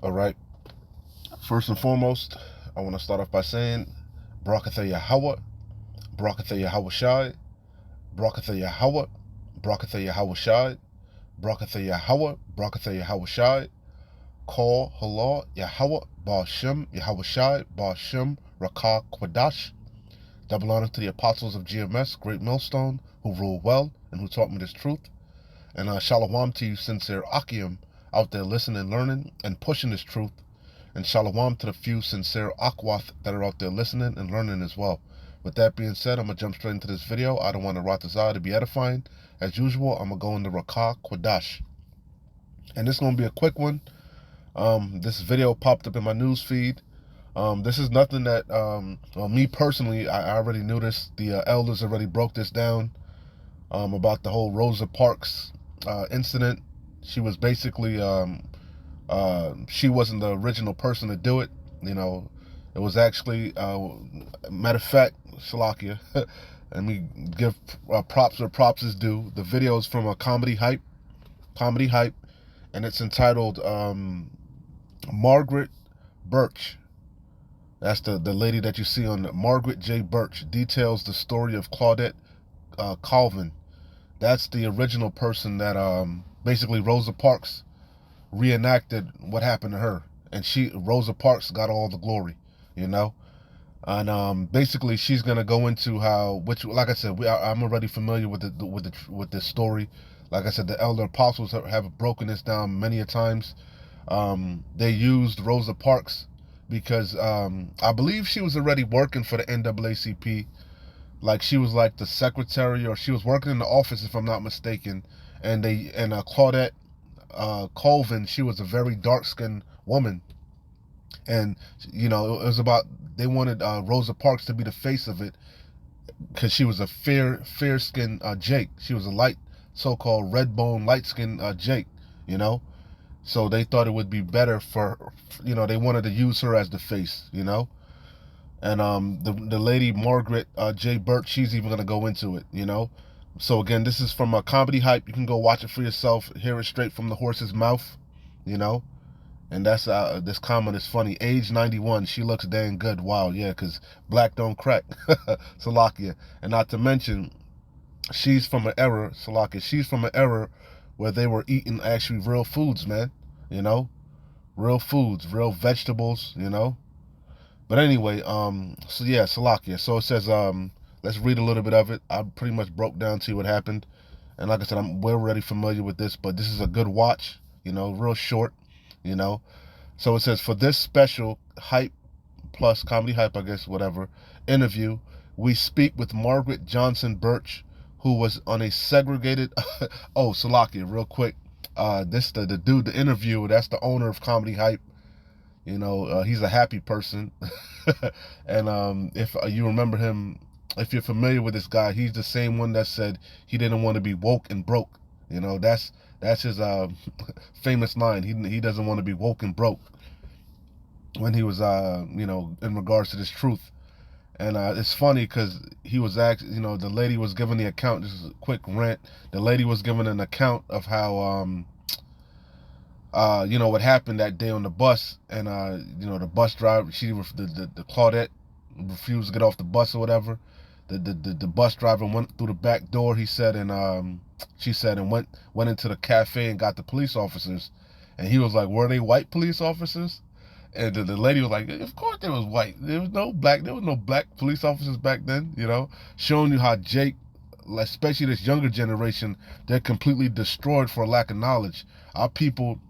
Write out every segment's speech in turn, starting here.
All right. First and foremost, I want to start off by saying, Barakatha Yahweh, Barakatha Yahweh Shai, Barakatha Yahweh, Barakatha Yahweh Shai, Barakatha Yahweh, Barakatha Yahweh Shai, Call Halal Yahweh, Baal Shem, Yahweh Shai, Baal Shem, Rakah Kwadash. Double honor to the apostles of GMS, Great Millstone, who rule well and who taught me this truth. And shalom to you, sincere Akim, out there listening, learning, and pushing this truth. And shalom to the few sincere Akwath that are out there listening and learning as well. With that being said, I'm going to jump straight into this video. I don't want to rot this out to be edifying. As usual, I'm going to go into Rakah Kwadash. And this is going to be a quick one. This video popped up in my news feed. This is nothing that, well, me personally, I already knew this. The elders already broke this down about the whole Rosa Parks incident. She was basically, she wasn't the original person to do it. You know, it was actually, matter of fact, Shalakia, and we give props where props is due. The video is from a comedy hype, and it's entitled Margaret Birch. That's the lady that you see on Margaret J. Birch. Details the story of Claudette Colvin. That's the original person that basically Rosa Parks reenacted what happened to her, and Rosa Parks got all the glory, you know. And basically she's gonna go into how, which, like I said, I'm already familiar with this story. Like I said, the elder apostles have broken this down many a times. They used Rosa Parks because I believe she was already working for the NAACP. Like, she was like the secretary, or she was working in the office, if I'm not mistaken. And Claudette Colvin, she was a very dark-skinned woman. And, you know, it was about, they wanted Rosa Parks to be the face of it because she was a fair-skinned Jake. She was a light, so-called red-bone, light-skinned Jake, you know. So they thought it would be better for, you know, they wanted to use her as the face, you know. And the lady Margaret J. Birch, she's even gonna go into it, you know. So again, this is from a comedy hype. You can go watch it for yourself, hear it straight from the horse's mouth, you know. And that's this comment is funny. Age 91, she looks dang good. Wow, yeah, because black don't crack. Salakia. And not to mention, she's from an era, Salakia, she's from an era where they were eating actually real foods, man. You know? Real foods, real vegetables, you know? But anyway, so yeah, Salakia. So it says, let's read a little bit of it. I pretty much broke down to you what happened. And like I said, we're already familiar with this, but this is a good watch, you know, real short, you know. So it says, for this special hype plus comedy hype, I guess, whatever, interview, we speak with Margaret Johnson Birch, who was on a segregated, oh, Salakia, real quick. This, the dude, the interviewer, that's the owner of Comedy Hype. You know, he's a happy person. And if you remember him, if you're familiar with this guy, he's the same one that said he didn't want to be woke and broke. You know, that's his famous line. He doesn't want to be woke and broke, when he was, you know, in regards to this truth. And it's funny because he was actually, you know, the lady was giving the account. This is a quick rant. The lady was giving an account of how, you know, what happened that day on the bus. And, you know, the bus driver, the Claudette refused to get off the bus or whatever. The bus driver went through the back door, he said, and she said, and went into the cafe and got the police officers. And he was like, were they white police officers? And the lady was like, of course there was white. There was no black police officers back then, you know, showing you how Jake, especially this younger generation, they're completely destroyed for lack of knowledge. Our people,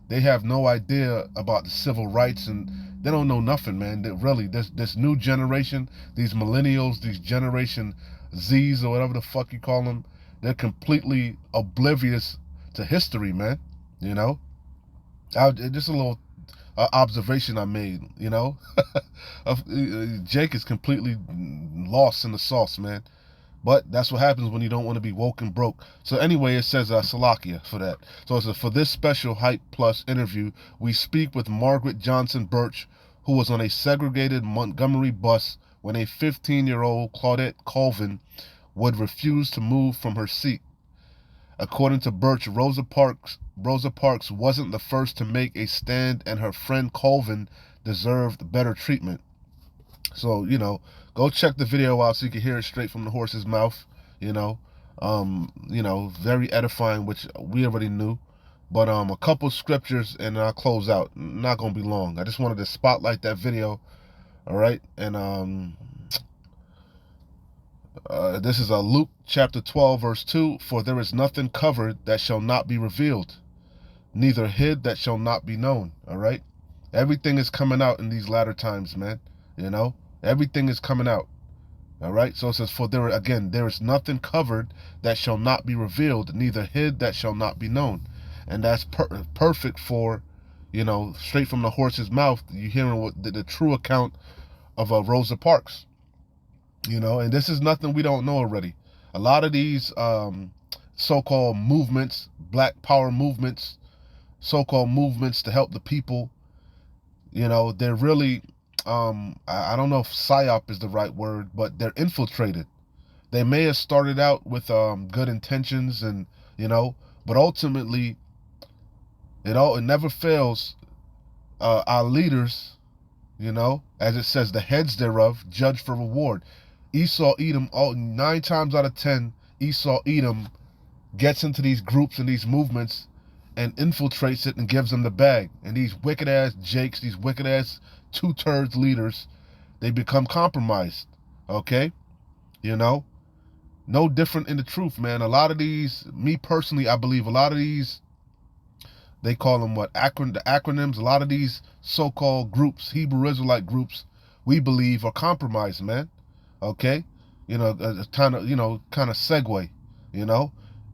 they have no idea about the civil rights, and they don't know nothing, man. They really, this new generation, these millennials, these Generation Zs or whatever the fuck you call them, they're completely oblivious to history, man, you know. Just a little observation I made, you know. Jake is completely lost in the sauce, man. But that's what happens when you don't want to be woke and broke. So anyway, it says Salakia for that. So it says, for this special Hype Plus interview, we speak with Margaret Johnson Birch, who was on a segregated Montgomery bus when a 15-year-old Claudette Colvin would refuse to move from her seat. According to Birch, Rosa Parks wasn't the first to make a stand, and her friend Colvin deserved better treatment. So, go check the video out so you can hear it straight from the horse's mouth. You know, very edifying, which we already knew. But a couple scriptures and I'll close out. Not gonna be long. I just wanted to spotlight that video. All right, and this is Luke chapter 12, verse 2. For there is nothing covered that shall not be revealed, neither hid that shall not be known. All right, everything is coming out in these latter times, man. Everything is coming out. All right, so it says, for there is nothing covered that shall not be revealed, neither hid that shall not be known. And that's perfect for, straight from the horse's mouth. You hearing what the true account of Rosa Parks. And this is nothing we don't know already. A lot of these so-called movements, black power movements, so-called movements to help the people, they're really, I don't know if psyop is the right word, but they're infiltrated. They may have started out with good intentions, and but ultimately it never fails. Our leaders, as it says, the heads thereof judge for reward. Esau Edom, 9 times out of 10, Esau Edom gets into these groups and these movements and infiltrates it and gives them the bag. And these wicked ass jakes, these wicked ass two-thirds leaders, they become compromised. Okay? No different in the truth, man. A lot of these, me personally, I believe a lot of these, they call them what? The acronyms. A lot of these so-called groups, Hebrew Israelite groups, we believe are compromised, man. Okay? Kind of segue,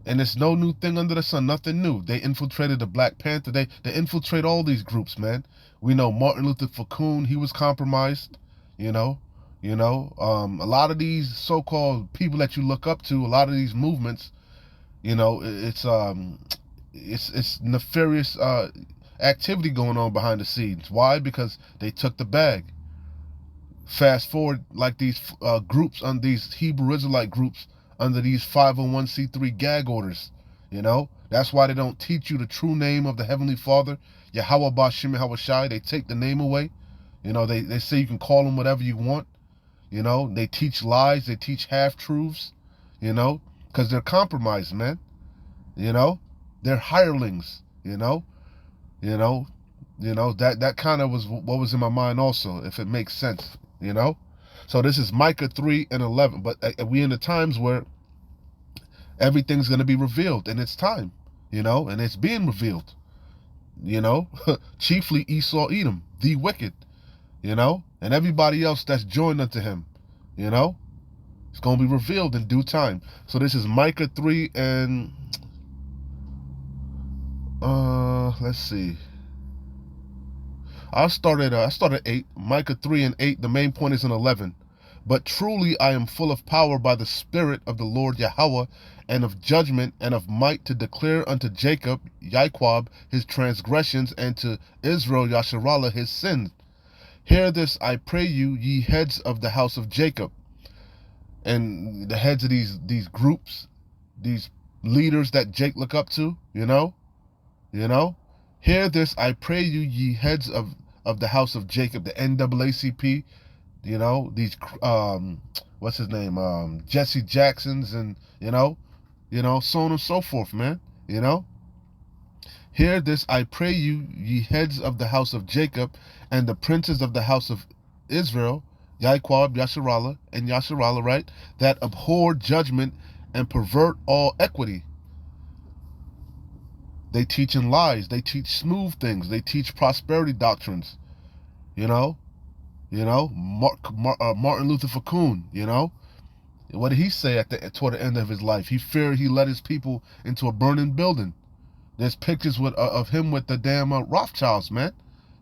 And it's no new thing under the sun, nothing new. They infiltrated the Black Panther. They infiltrate all these groups, man. We know Martin Luther King, he was compromised, A lot of these so-called people that you look up to, a lot of these movements, it's nefarious activity going on behind the scenes. Why? Because they took the bag. Fast forward, like these groups, on these Hebrew Israelite groups, under these 501c3 gag orders. That's why they don't teach you the true name of the Heavenly Father, Yahweh Bashim Yahushai. They take the name away. They say you can call him whatever you want. They teach lies. They teach half-truths, because they're compromised, man. They're hirelings, that kind of was what was in my mind also, if it makes sense, So this is Micah 3:11, but we in the times where everything's going to be revealed, and it's time, and it's being revealed, chiefly Esau Edom, the wicked, and everybody else that's joined unto him, it's going to be revealed in due time. So this is Micah 3 and let's see. I started 8, Micah 3:8. The main point is in 11. But truly I am full of power by the Spirit of the Lord Yahweh, and of judgment and of might, to declare unto Jacob, Yaqub, his transgressions, and to Israel, Yasharallah, his sins. Hear this, I pray you, ye heads of the house of Jacob. And the heads of these groups, these leaders that Jake look up to, Hear this, I pray you, ye heads of the house of Jacob, the NAACP, these, what's his name, Jesse Jacksons, and, so on and so forth, man, Hear this, I pray you, ye heads of the house of Jacob, and the princes of the house of Israel, Yaqub, Yasharallah, and Yasharallah, right, that abhor judgment and pervert all equity. They teach in lies. They teach smooth things. They teach prosperity doctrines. Martin Luther King, what did he say toward the end of his life? He feared he led his people into a burning building. There's pictures of him with the damn Rothschilds, man.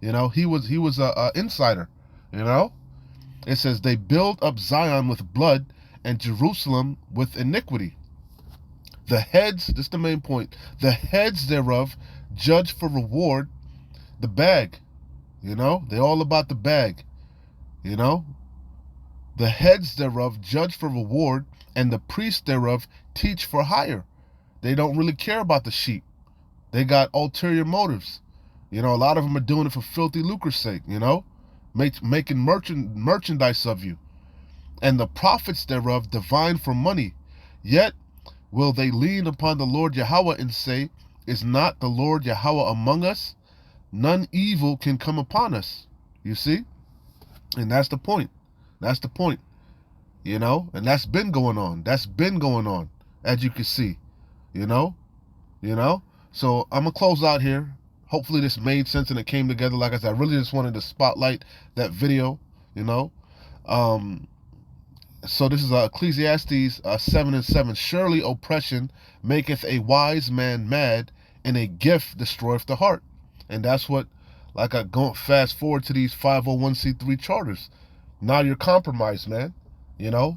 He was a insider. It says they build up Zion with blood and Jerusalem with iniquity. The heads, this is the main point, the heads thereof judge for reward the bag. They're all about the bag. The heads thereof judge for reward, and the priests thereof teach for hire. They don't really care about the sheep. They got ulterior motives. A lot of them are doing it for filthy lucre's sake, making merchandise of you. And the profits thereof divine for money. Yet will they lean upon the Lord Yahweh and say, is not the Lord Yahweh among us? None evil can come upon us. You see? And that's the point. That's the point. And that's been going on. That's been going on, as you can see. You know? So I'm going to close out here. Hopefully this made sense and it came together. Like I said, I really just wanted to spotlight that video, So this is Ecclesiastes 7:7. Surely oppression maketh a wise man mad, and a gift destroyeth the heart. And that's what, like I go fast forward to these 501c3 charters. Now you're compromised, man. The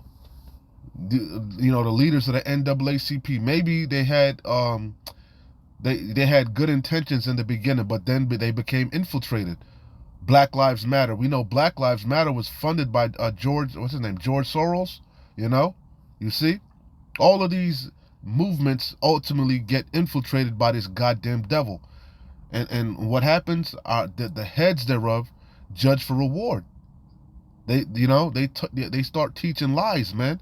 leaders of the NAACP, maybe they had they had good intentions in the beginning, but then they became infiltrated. Black Lives Matter. We know Black Lives Matter was funded by George Soros. You see, all of these movements ultimately get infiltrated by this goddamn devil, and what happens are the heads thereof judge for reward. They start teaching lies, man,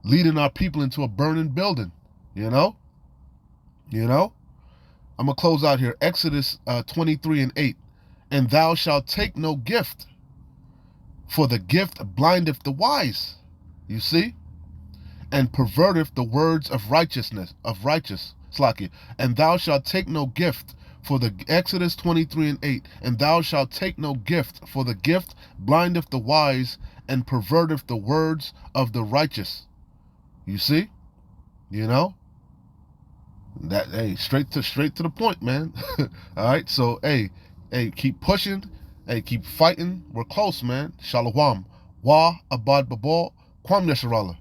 leading our people into a burning building. I'm gonna close out here. Exodus 23:8. And thou shalt take no gift, for the gift blindeth the wise. You see? And perverteth the words of righteousness, Slaki. And thou shalt take no gift, for the Exodus 23:8. And thou shalt take no gift, for the gift blindeth the wise, and perverteth the words of the righteous. You see? That, hey, straight to the point, man. All right, so hey, keep pushing. Hey, keep fighting. We're close, man. Shalom. Wa abad babal. Kwam yasharallah.